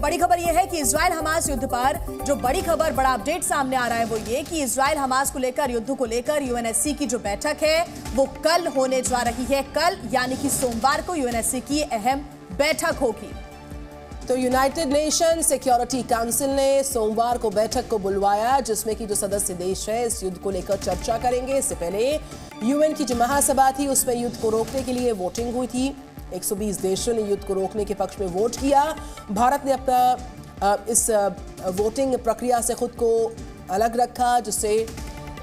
बड़ी खबर यह है कि इजराइल हमास युद्ध पर जो बड़ी खबर, बड़ा अपडेट सामने आ रहा है वो ये कि इजराइल हमास को लेकर, युद्ध को लेकर यूएनएससी की जो बैठक है वो कल होने जा रही है। कल यानी कि सोमवार को यूएनएससी की अहम बैठक होगी। तो यूनाइटेड नेशन सिक्योरिटी काउंसिल ने सोमवार को बैठक को बुलवाया, जिसमें कि जो सदस्य देश है इस युद्ध को लेकर चर्चा करेंगे। इससे पहले यूएन की जो महासभा थी उसमें युद्ध को रोकने के लिए वोटिंग हुई थी। 120 देशों ने युद्ध को रोकने के पक्ष में वोट किया। भारत ने अपना इस वोटिंग प्रक्रिया से खुद को अलग रखा, जिससे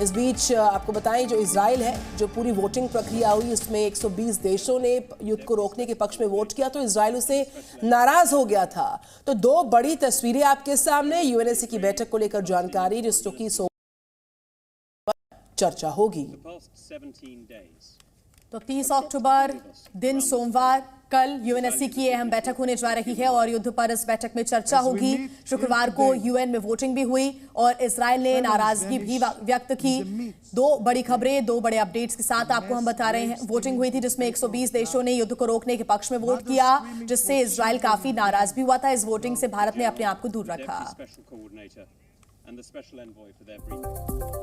इस बीच आपको बताएं जो इजराइल है, जो पूरी वोटिंग प्रक्रिया हुई इसमें 120 देशों ने युद्ध को रोकने के पक्ष में वोट किया, तो इजराइल उससे नाराज हो गया था। तो दो बड़ी तस्वीरें आपके सामने, यूएनएससी की बैठक को लेकर जानकारी, जिसको की चर्चा होगी। तो 30 अक्टूबर दिन सोमवार कल यूएनएससी की अहम बैठक होने जा रही है और युद्ध पर इस बैठक में चर्चा होगी। शुक्रवार को यूएन में वोटिंग भी हुई और इजराइल ने नाराजगी भी व्यक्त की। दो बड़ी खबरें, दो बड़े अपडेट्स के साथ आपको हम बता रहे हैं। वोटिंग हुई थी जिसमें 120 देशों ने युद्ध को रोकने के पक्ष में वोट किया, जिससे इजराइल काफी नाराज भी हुआ था। इस वोटिंग से भारत ने अपने आप को दूर रखा।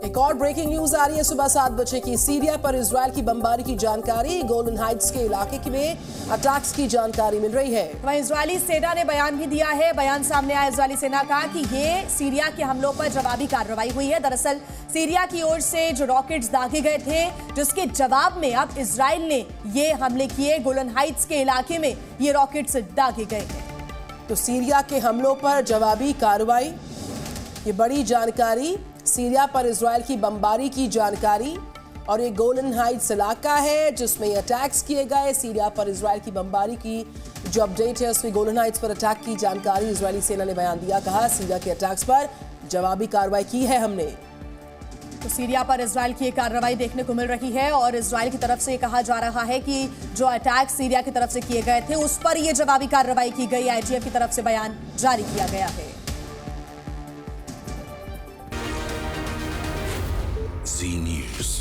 एक और ब्रेकिंग न्यूज आ रही है सुबह 7 बजे की। सीरिया पर इजराइल की बमबारी की जानकारी, गोलन हाइट्स के इलाके में अटैक्स की जानकारी मिल रही है। वहीं इजरायली सेना ने बयान भी दिया है। बयान सामने आया इजरायली सेना का कि ये सीरिया के हमलों पर जवाबी कार्रवाई हुई है। दरअसल सीरिया की ओर से जो रॉकेट्स दागे गए थे, जिसके जवाब में अब इजराइल ने ये हमले किए। गोलन हाइट्स के इलाके में ये रॉकेट्स दागे गए हैं। तो सीरिया के हमलों पर जवाबी कार्रवाई, ये बड़ी जानकारी। सीरिया पर इजराइल की बमबारी की जानकारी, और ये गोलन हाइट्स इलाका है जिसमें अटैक्स किए गए। सीरिया पर इजराइल की बमबारी की जो अपडेट है उसमें गोलन हाइट्स पर अटैक की जानकारी इजरायली सेना ने बयान दिया। कहा सीरिया के अटैक्स पर जवाबी कार्रवाई की है हमने। तो सीरिया पर इजराइल की कार्रवाई देखने को मिल रही है और इजराइल की तरफ से कहा जा रहा है कि जो अटैक सीरिया की तरफ से किए गए थे उस पर यह जवाबी कार्रवाई की गई। आईटीएफ की तरफ से बयान जारी किया गया है। Z News.